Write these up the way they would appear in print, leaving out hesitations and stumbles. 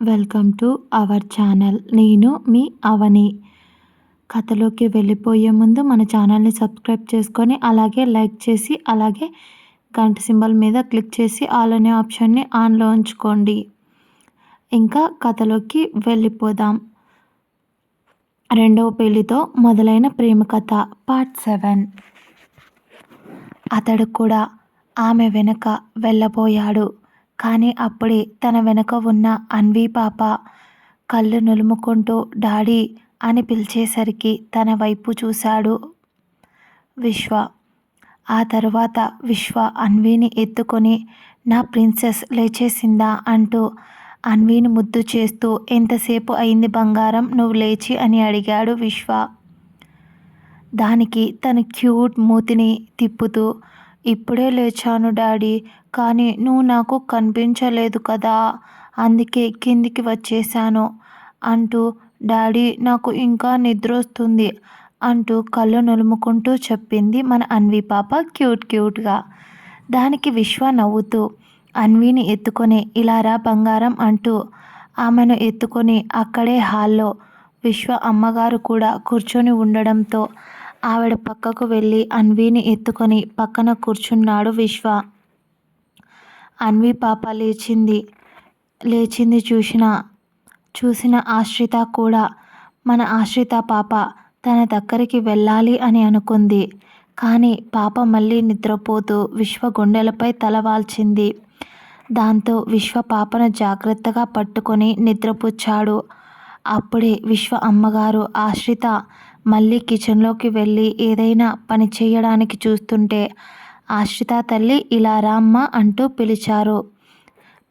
Welcome to our channel. నేను మీ అవని. కథలోకి వెళ్ళిపోయే ముందు మన ఛానల్ని సబ్స్క్రైబ్ చేసుకొని అలాగే లైక్ చేసి అలాగే గంట సింబల్ మీద క్లిక్ చేసి ఆల్ అనే ఆప్షన్ని ఆన్లో ఉంచుకోండి. ఇంకా కథలోకి వెళ్ళిపోదాం. రెండవ పెళ్లితో మొదలైన ప్రేమ కథ పార్ట్ 7. అతడు కూడా ఆమె వెనక వెళ్ళబోయాడు. కానీ అప్పుడే తన వెనక ఉన్న అన్వి పాప కళ్ళు నులుముకుంటూ డాడీ అని పిలిచేసరికి తన వైపు చూశాడు విశ్వ. ఆ తరువాత విశ్వ అన్విని ఎత్తుకొని నా ప్రిన్సెస్ లేచేసిందా అంటూ అన్విని ముద్దు చేస్తూ ఎంతసేపు అయింది బంగారం నువ్వు లేచి అని అడిగాడు విశ్వ. దానికి తన క్యూట్ మూతిని తిప్పుతూ ఇప్పుడే లేచాను డాడీ, కానీ నువ్వు నాకు కనిపించలేదు కదా, అందుకే కిందికి వచ్చేసాను అంటూ డాడీ నాకు ఇంకా నిద్రొస్తుంది అంటూ కళ్ళు నులుముకుంటూ చెప్పింది మన అన్వి పాప క్యూట్గా. దానికి విశ్వ నవ్వుతూ అన్విని ఎత్తుకొని ఇలా రా బంగారం అంటూ ఆమెను ఎత్తుకొని అక్కడే హాల్లో విశ్వ అమ్మగారు కూడా కూర్చొని ఉండడంతో ఆవిడ పక్కకు వెళ్ళి అన్విని ఎత్తుకొని పక్కన కూర్చున్నాడు విశ్వ. అన్వి పాప లేచింది చూసిన ఆశ్రిత కూడా మన ఆశ్రిత పాప తన దగ్గరికి వెళ్ళాలి అని అనుకుంది. కానీ పాప మళ్ళీ నిద్రపోతూ విశ్వ గుండెలపై తలవాల్చింది. దాంతో విశ్వ పాపను జాగ్రత్తగా పట్టుకొని నిద్రపుచ్చాడు. అప్పుడే విశ్వ అమ్మగారు ఆశ్రిత మళ్ళీ కిచెన్లోకి వెళ్ళి ఏదైనా పని చేయడానికి చూస్తుంటే ఆశ్రిత తల్లి ఇలా రామ్మ అంటూ పిలిచారు.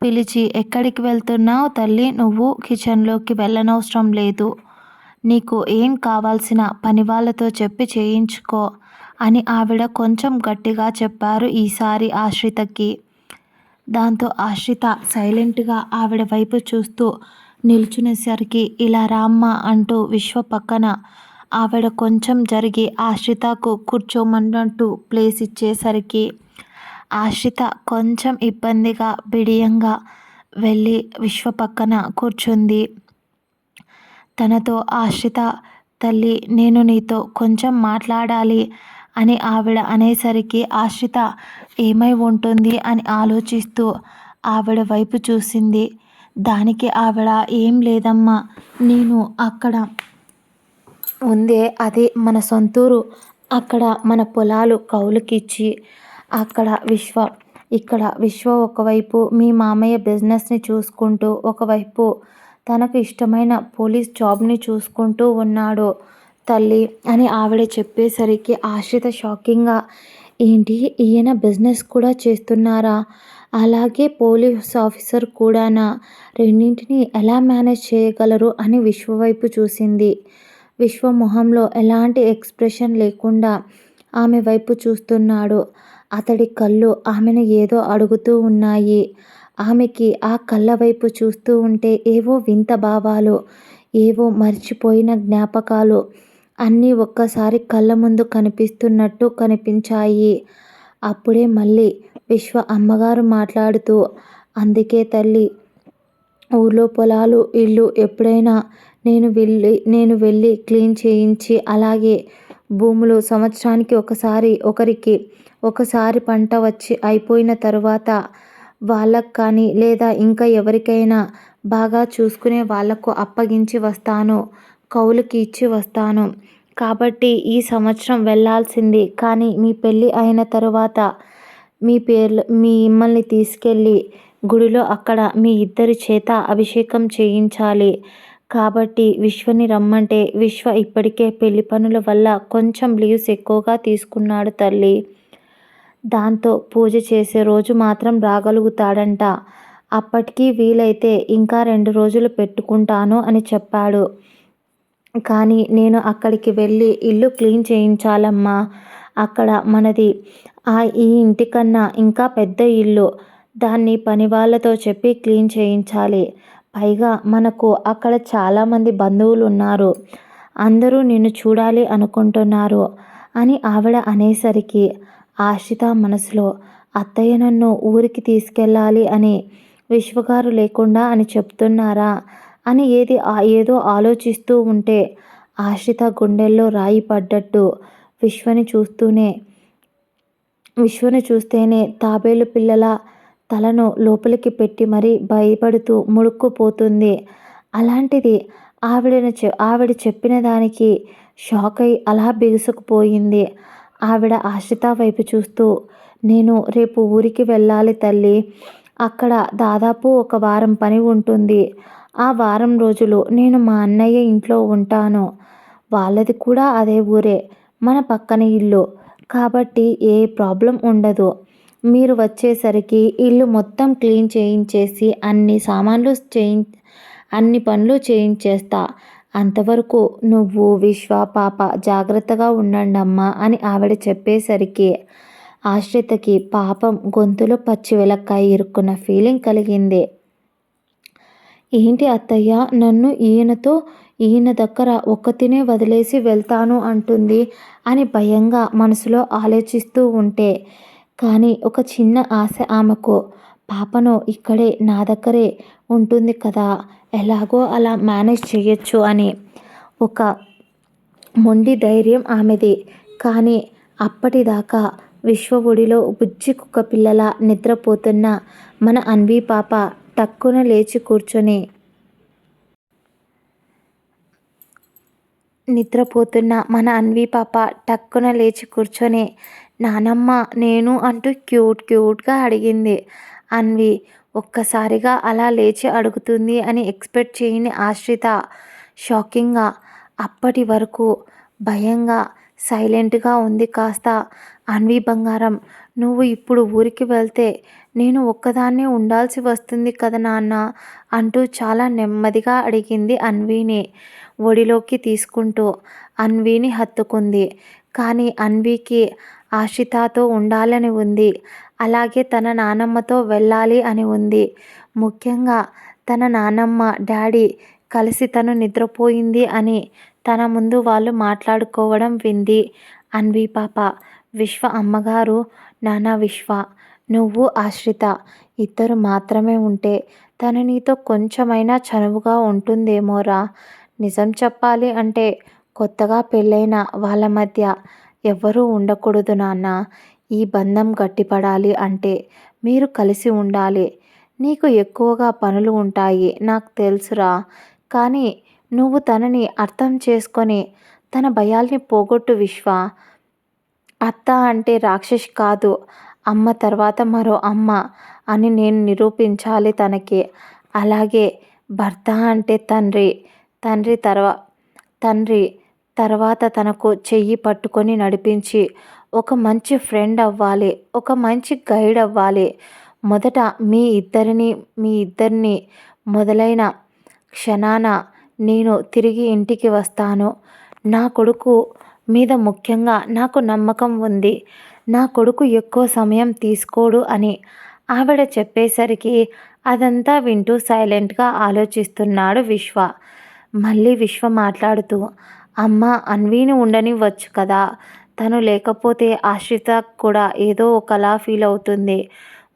పిలిచి ఎక్కడికి వెళ్తున్నావు తల్లి, నువ్వు కిచెన్లోకి వెళ్ళనవసరం లేదు, నీకు ఏం కావాల్సిన పని వాళ్ళతో చెప్పి చేయించుకో అని ఆవిడ కొంచెం గట్టిగా చెప్పారు ఈసారి ఆశ్రితకి. దాంతో ఆశ్రిత సైలెంట్గా ఆవిడ వైపు చూస్తూ నిల్చునేసరికి ఇలా రామ్మ అంటూ విశ్వ పక్కన ఆవిడ కొంచెం జరిగి ఆశ్రితకు కూర్చోమన్నట్టు ప్లేస్ ఇచ్చేసరికి ఆశ్రిత కొంచెం ఇబ్బందిగా బిడియంగా వెళ్ళి విశ్వ పక్కన కూర్చుంది. తనతో ఆశ్రిత తల్లి నేను నీతో కొంచెం మాట్లాడాలి అని ఆవిడ అనేసరికి ఆశ్రిత ఏమై ఉంటుంది అని ఆలోచిస్తూ ఆవిడ వైపు చూసింది. దానికి ఆవిడ ఏం లేదమ్మా, నేను అక్కడ ఉందే అది మన సొంతూరు, అక్కడ మన పొలాలు కౌలుకిచ్చి ఇక్కడ విశ్వ ఒకవైపు మీ మామయ్య బిజినెస్ని చూసుకుంటూ ఒకవైపు తనకు ఇష్టమైన పోలీస్ జాబ్ని చూసుకుంటూ ఉన్నాడు తల్లి అని ఆవిడ చెప్పేసరికి ఆశ్రిత షాకింగ్గా ఏంటి ఈయన బిజినెస్ కూడా చేస్తున్నారా, అలాగే పోలీస్ ఆఫీసర్ కూడానా, రెండింటిని ఎలా మేనేజ్ చేయగలరు అని విశ్వ వైపు చూసింది. విశ్వ మొహంలో ఎలాంటి ఎక్స్ప్రెషన్ లేకుండా ఆమె వైపు చూస్తున్నాడు. అతడి కళ్ళు ఆమెను ఏదో అడుగుతూ ఉన్నాయి. ఆమెకి ఆ కళ్ళ వైపు చూస్తూ ఉంటే ఏవో వింత భావాలు, ఏవో మర్చిపోయిన జ్ఞాపకాలు అన్నీ ఒక్కసారి కళ్ళ ముందు కనిపిస్తున్నట్టు కనిపించాయి. అప్పుడే మళ్ళీ విశ్వ అమ్మగారు మాట్లాడుతూ అందుకే తల్లి ఊర్లో పొలాలు ఇల్లు ఎప్పుడైనా నేను వెళ్ళి క్లీన్ చేయించి అలాగే భూములు సంవత్సరానికి ఒకసారి పంట వచ్చి అయిపోయిన తరువాత వాళ్ళకు కానీ లేదా ఇంకా ఎవరికైనా బాగా చూసుకునే వాళ్లకు అప్పగించి వస్తాను, కౌలుకి ఇచ్చి వస్తాను. కాబట్టి ఈ సంవత్సరం వెళ్ళాల్సింది, కానీ మీ పెళ్ళి అయిన తరువాత మిమ్మల్ని తీసుకెళ్ళి గుడిలో అక్కడ మీ ఇద్దరి చేత అభిషేకం చేయించాలి. కాబట్టి విశ్వని రమ్మంటే విశ్వ ఇప్పటికే పెళ్లి పనుల వల్ల కొంచెం లీవ్స్ ఎక్కువగా తీసుకున్నాడు తల్లి. దాంతో పూజ చేసే రోజు మాత్రం రాగలుగుతాడంట. అప్పటికి వీలైతే ఇంకా 2 రోజులు పెట్టుకుంటాను అని చెప్పాడు. కానీ నేను అక్కడికి వెళ్ళి ఇల్లు క్లీన్ చేయించాలమ్మా, అక్కడ మనది ఈ ఇంటికన్నా ఇంకా పెద్ద ఇల్లు, దాన్ని పని వాళ్ళతో చెప్పి క్లీన్ చేయించాలి. పైగా మనకు అక్కడ చాలామంది బంధువులు ఉన్నారు, అందరూ నిన్ను చూడాలి అనుకుంటున్నారు అని ఆవిడ అనేసరికి ఆశ్రిత మనసులో అత్తయ్య నన్ను ఊరికి తీసుకెళ్ళాలి అని విశ్వగారు లేకుండా అని చెప్తున్నారా అని ఏదో ఆలోచిస్తూ ఉంటే ఆశ్రిత గుండెల్లో రాయి పడ్డట్టు విశ్వని చూస్తేనే తాబేలు పిల్లల తలను లోపలికి పెట్టి మరీ భయపడుతూ ముడుక్కుపోతుంది. అలాంటిది ఆవిడ చెప్పిన దానికి షాక్ అయి అలా బిగుసుకుపోయింది. ఆవిడ ఆశ్రిత వైపు చూస్తూ, నేను రేపు ఊరికి వెళ్ళాలి తల్లి. అక్కడ దాదాపు ఒక వారం పని ఉంటుంది. ఆ వారం రోజులు నేను మా అన్నయ్య ఇంట్లో ఉంటాను. వాళ్ళది కూడా అదే ఊరే, మన పక్కన ఇల్లు. కాబట్టి ఏ ప్రాబ్లం ఉండదు. మీరు వచ్చేసరికి ఇల్లు మొత్తం క్లీన్ చేయించేసి అన్ని పనులు చేయించేస్తా. అంతవరకు నువ్వు, విశ్వ, పాప జాగ్రత్తగా ఉండండమ్మా అని ఆవిడ చెప్పేసరికి ఆశ్రితకి పాపం గొంతులో పచ్చి వెలక్కాయ ఇరుక్కున్న ఫీలింగ్ కలిగింది. ఏంటి అత్తయ్య నన్ను ఈయన దగ్గర ఒక్కతినే వదిలేసి వెళ్తాను అంటుంది అని భయంగా మనసులో ఆలోచిస్తూ ఉంటే, కానీ ఒక చిన్న ఆశ ఆమెకు, పాపను ఇక్కడే నా దగ్గరే ఉంటుంది కదా, ఎలాగో అలా మేనేజ్ చేయొచ్చు అని ఒక మొండి ధైర్యం ఆమెది. కానీ అప్పటిదాకా విశ్వ ఒడిలో బుజ్జి కుక్క పిల్లలా నిద్రపోతున్న మన అన్వి పాప టక్కున లేచి కూర్చొని నానమ్మ నేను అంటూ క్యూట్గా అడిగింది. అన్వి ఒక్కసారిగా అలా లేచి అడుగుతుంది అని ఎక్స్పెక్ట్ చేయని ఆశ్రిత షాకింగ్గా అప్పటి వరకు భయంగా సైలెంట్గా ఉంది కాస్త, అన్వి బంగారం నువ్వు ఇప్పుడు ఊరికి వెళ్తే నేను ఒక్కదాన్నే ఉండాల్సి వస్తుంది కదా నాన్న అంటూ చాలా నెమ్మదిగా అడిగింది అన్విని ఒడిలోకి తీసుకుంటూ. అన్విని హత్తుకుంది. కానీ అన్వికి ఆశ్రితతో ఉండాలని ఉంది. అలాగే తన నానమ్మతో వెళ్ళాలి అని ఉంది. ముఖ్యంగా తన నానమ్మ డాడీ కలిసి తను నిద్రపోయింది అని తన ముందు వాళ్ళు మాట్లాడుకోవడం వింది అన్వి పాప. విశ్వ అమ్మగారు, నాన్న విశ్వ, నువ్వు ఆశ్రిత ఇద్దరు మాత్రమే ఉంటే తను నీతో కొంచెమైనా చనువుగా ఉంటుందేమోరా. నిజం చెప్పాలి అంటే కొత్తగా పెళ్ళైన వాళ్ళ మధ్య ఎవ్వరూ ఉండకూడదు నాన్న. ఈ బంధం గట్టిపడాలి అంటే మీరు కలిసి ఉండాలి. నీకు ఎక్కువగా పనులు ఉంటాయి నాకు తెలుసురా. కానీ నువ్వు తనని అర్థం చేసుకొని తన భయాల్ని పోగొట్టు విశ్వ. అత్త అంటే రాక్షసి కాదు, అమ్మ తర్వాత మరో అమ్మ అని నేను నిరూపించాలి తనకి. అలాగే భర్త అంటే తండ్రి తర్వాత తనకు చెయ్యి పట్టుకొని నడిపించి ఒక మంచి ఫ్రెండ్ అవ్వాలి, ఒక మంచి గైడ్ అవ్వాలి. మొదట మీ ఇద్దరిని మొదలైన క్షణాన నేను తిరిగి ఇంటికి వస్తాను. నా కొడుకు మీద ముఖ్యంగా నాకు నమ్మకం ఉంది. నా కొడుకు ఎక్కువ సమయం తీసుకోడు అని ఆవిడ చెప్పేసరికి అదంతా వింటూ సైలెంట్గా ఆలోచిస్తున్నాడు విశ్వ. మళ్ళీ విశ్వ మాట్లాడుతూ, అమ్మ అన్వీని ఉండనివ్వచ్చు కదా, తను లేకపోతే ఆశ్రిత కూడా ఏదో ఒకలా ఫీల్ అవుతుంది.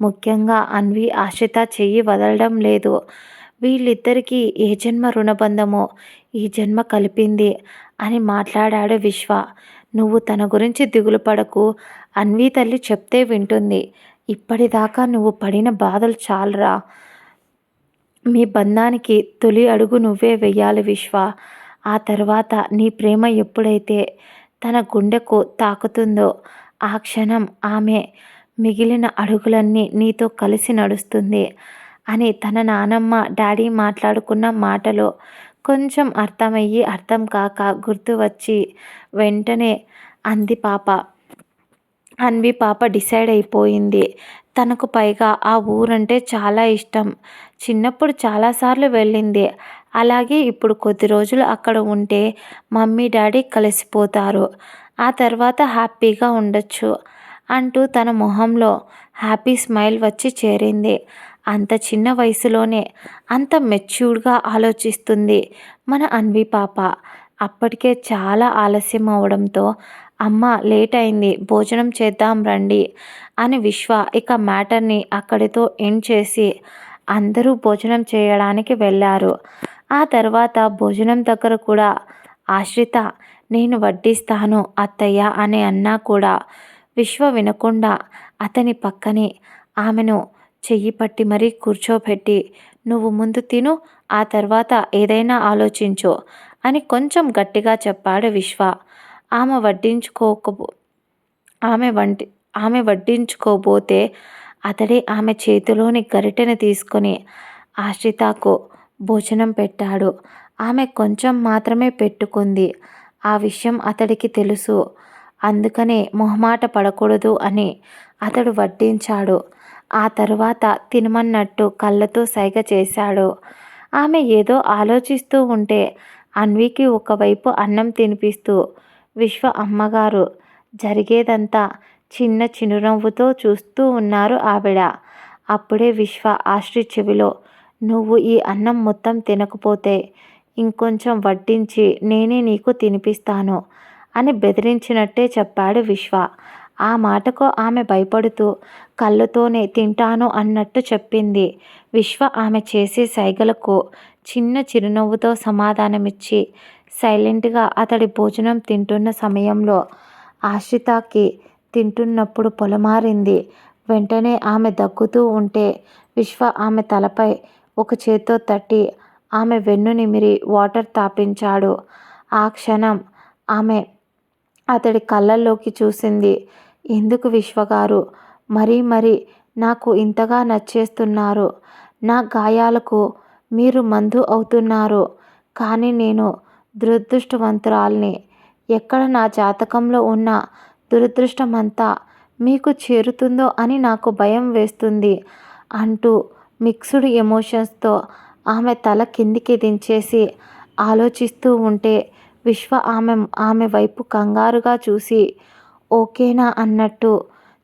ముఖ్యంగా అన్వి ఆశ్రిత చెయ్యి వదలడం లేదు. వీళ్ళిద్దరికీ ఏ జన్మ రుణబంధమో ఈ జన్మ కలిపింది అని మాట్లాడాడు విశ్వ. నువ్వు తన గురించి దిగులు పడకు, అన్వి తల్లి చెప్తే వింటుంది. ఇప్పటిదాకా నువ్వు పడిన బాధలు చాలరా. మీ బంధానికి తొలి అడుగు నువ్వే వెయ్యాలి విశ్వ. ఆ తర్వాత నీ ప్రేమ ఎప్పుడైతే తన గుండెకు తాకుతుందో ఆ క్షణం ఆమె మిగిలిన అడుగులన్నీ నీతో కలిసి నడుస్తుంది అని తన నానమ్మ డాడీ మాట్లాడుకున్న మాటలో కొంచెం అర్థమయ్యి అర్థం కాక గుర్తు వచ్చి వెంటనే అన్వి పాప డిసైడ్ అయిపోయింది. తనకు పైగా ఆ ఊరంటే చాలా ఇష్టం. చిన్నప్పుడు చాలాసార్లు వెళ్ళింది. అలాగే ఇప్పుడు కొద్ది రోజులు అక్కడ ఉంటే మమ్మీ డాడీ కలిసిపోతారు. ఆ తర్వాత హ్యాపీగా ఉండొచ్చు అంటూ తన మొహంలో హ్యాపీ స్మైల్ వచ్చి చేరింది. అంత చిన్న వయసులోనే అంత మెచ్యూర్డ్గా ఆలోచిస్తుంది మన అన్వి పాప. అప్పటికే చాలా ఆలస్యం అవడంతో అమ్మ లేట్ అయింది, భోజనం చేద్దాం రండి అని విశ్వ ఇక మ్యాటర్ని అక్కడితో ఎండ్ చేసి అందరూ భోజనం చేయడానికి వెళ్ళారు. ఆ తర్వాత భోజనం దగ్గర కూడా ఆశ్రిత నేను వడ్డిస్తాను అత్తయ్య అని అన్నా కూడా విశ్వ వినకుండా అతని పక్కనే ఆమెను చెయ్యి పట్టి మరీ కూర్చోబెట్టి నువ్వు ముందు తిను, ఆ తర్వాత ఏదైనా ఆలోచించు అని కొంచెం గట్టిగా చెప్పాడు విశ్వ. ఆమె వడ్డించుకోకపో ఆమె వంటి ఆమె వడ్డించుకోబోతే అతడే ఆమె చేతిలోని గరిటెను తీసుకొని ఆశ్రితకు భోజనం పెట్టాడు. ఆమె కొంచెం మాత్రమే పెట్టుకుంది. ఆ విషయం అతడికి తెలుసు. అందుకనే మొహమాట పడకూడదు అని అతడు వడ్డించాడు. ఆ తరువాత తినమన్నట్టు కళ్ళతో సైగ చేశాడు. ఆమె ఏదో ఆలోచిస్తూ ఉంటే అన్వికి ఒకవైపు అన్నం తినిపిస్తూ విశ్వ అమ్మగారు జరిగేదంతా చిన్న చిరునవ్వుతో చూస్తూ ఉన్నారు ఆవిడ. అప్పుడే విశ్వ ఆశ్రి చెవిలో నువ్వు ఈ అన్నం మొత్తం తినకపోతే ఇంకొంచెం వడ్డించి నేనే నీకు తినిపిస్తాను అని బెదిరించినట్టే చెప్పాడు విశ్వ. ఆ మాటకు ఆమె భయపడుతూ కళ్ళతోనే తింటాను అన్నట్టు చెప్పింది. విశ్వ ఆమె చేసే సైగలకు చిన్న చిరునవ్వుతో సమాధానమిచ్చి సైలెంట్గా అతడి భోజనం తింటున్న సమయంలో ఆశ్రితకి తింటున్నప్పుడు పొలమారింది. వెంటనే ఆమె దగ్గుతూ ఉంటే విశ్వ ఆమె తలపై ఒక చేత్తో తట్టి ఆమె వెన్ను నిమిరి వాటర్ తాపించాడు. ఆ క్షణం ఆమె అతడి కళ్ళల్లోకి చూసింది. ఎందుకు విశ్వగారు మరీ నాకు ఇంతగా నచ్చేస్తున్నారు? నా గాయాలకు మీరు మందు అవుతున్నారు. కానీ నేను దురదృష్టవంతురాల్ని. ఎక్కడ నా జాతకంలో ఉన్న దురదృష్టమంతా మీకు చేరుతుందో అని నాకు భయం వేస్తుంది అంటూ మిక్స్డ్ ఎమోషన్స్తో ఆమె తల కిందికి దించేసి ఆలోచిస్తూ ఉంటే విశ్వ ఆమె వైపు కంగారుగా చూసి ఓకేనా అన్నట్టు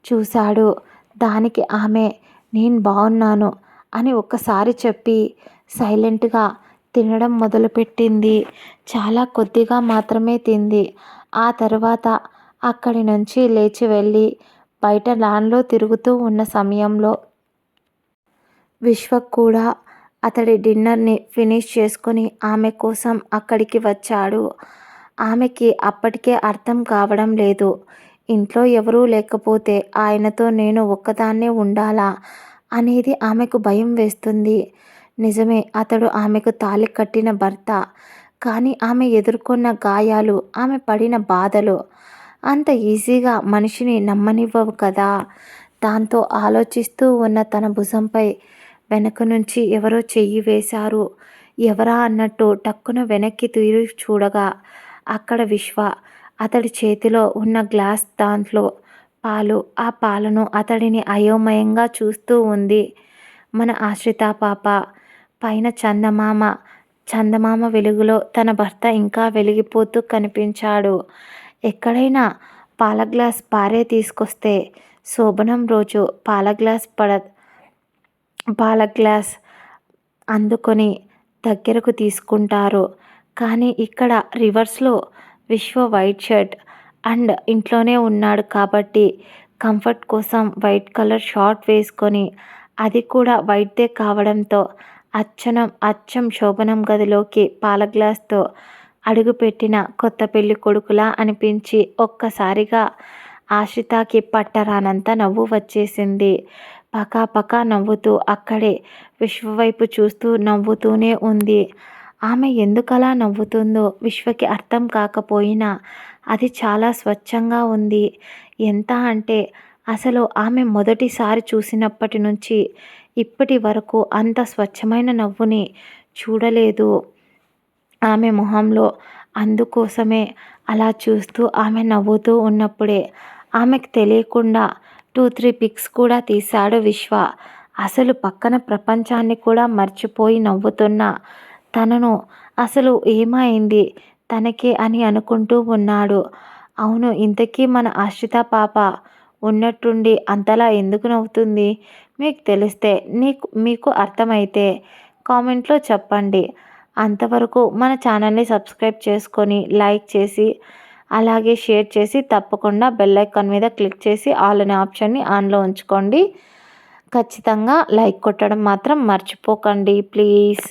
చూశాడు. దానికి ఆమె నేను బాగున్నాను అని ఒక్కసారి చెప్పి సైలెంట్గా తినడం మొదలుపెట్టింది. చాలా కొద్దిగా మాత్రమే తింది. ఆ తర్వాత అక్కడి నుంచి లేచి వెళ్ళి బయట లాన్లో తిరుగుతూ ఉన్న సమయంలో విశ్వక్ కూడా అతడి డిన్నర్ని ఫినిష్ చేసుకొని ఆమె కోసం అక్కడికి వచ్చాడు. ఆమెకి అప్పటికే అర్థం కావడం లేదు. ఇంట్లో ఎవరూ లేకపోతే ఆయనతో నేను ఒక్కదాన్నే ఉండాలా అనేది ఆమెకు భయం వేస్తుంది. నిజమే, అతడు ఆమెకు తాళి కట్టిన భర్త. కానీ ఆమె ఎదుర్కొన్న గాయాలు, ఆమె పడిన బాధలు అంత ఈజీగా మనిషిని నమ్మనివ్వవు కదా. దాంతో ఆలోచిస్తూ ఉన్న తన భుజంపై వెనక నుంచి ఎవరో చెయ్యి వేశారు. ఎవరా అన్నట్టు టక్కున వెనక్కి తిరిగి చూడగా అక్కడ విశ్వ. అతడి చేతిలో ఉన్న గ్లాస్ దాంట్లో పాలు. ఆ పాలను అతడిని అయోమయంగా చూస్తూ ఉంది మన ఆశ్రిత పాప. పైన చందమామ వెలుగులో తన భర్త ఇంకా వెలిగిపోతూ కనిపించాడు. ఎక్కడైనా పాల గ్లాస్ భార్య తీసుకొస్తే శోభనం రోజు పాల గ్లాస్ అందుకొని దగ్గరకు తీసుకుంటారు. కానీ ఇక్కడ రివర్స్లో విశ్వ వైట్ షర్ట్ అండ్ ఇంట్లోనే ఉన్నాడు కాబట్టి కంఫర్ట్ కోసం వైట్ కలర్ షార్ట్ వేసుకొని అది కూడా వైట్దే కావడంతో అచ్చం శోభనం గదిలోకి పాల గ్లాస్తో అడుగుపెట్టిన కొత్త పెళ్లి కొడుకులా అనిపించి ఒక్కసారిగా ఆశ్రితకి పట్టరానంత నవ్వు వచ్చేసింది. పకాపకా నవ్వుతూ అక్కడే విశ్వవైపు చూస్తూ నవ్వుతూనే ఉంది. ఆమె ఎందుకలా నవ్వుతుందో విశ్వకి అర్థం కాకపోయినా అది చాలా స్వచ్ఛంగా ఉంది. ఎంత అంటే అసలు ఆమె మొదటిసారి చూసినప్పటి నుంచి ఇప్పటి వరకు అంత స్వచ్ఛమైన నవ్వుని చూడలేదు ఆమె మొహంలో. అందుకోసమే అలా చూస్తూ ఆమె నవ్వుతూ ఉన్నప్పుడే ఆమెకు తెలియకుండా 2-3 పిక్స్ కూడా తీశాడు విశ్వ. అసలు పక్కన ప్రపంచాన్ని కూడా మర్చిపోయి నవ్వుతున్న తనను అసలు ఏమైంది తనకే అని అనుకుంటూ ఉన్నాడు. అవును, ఇంతకీ మన ఆశ్రిత పాప ఉన్నట్టుండి అంతలా ఎందుకు నవ్వుతుంది? మీకు తెలిస్తే మీకు అర్థమైతే కామెంట్లో చెప్పండి. అంతవరకు మన ఛానల్ని సబ్స్క్రైబ్ చేసుకొని లైక్ చేసి అలాగే షేర్ చేసి తప్పకుండా బెల్ ఐకాన్ మీద క్లిక్ చేసి ఆల్ అనే ఆప్షన్ని ఆన్లో ఉంచుకోండి. ఖచ్చితంగా లైక్ కొట్టడం మాత్రం మర్చిపోకండి ప్లీజ్.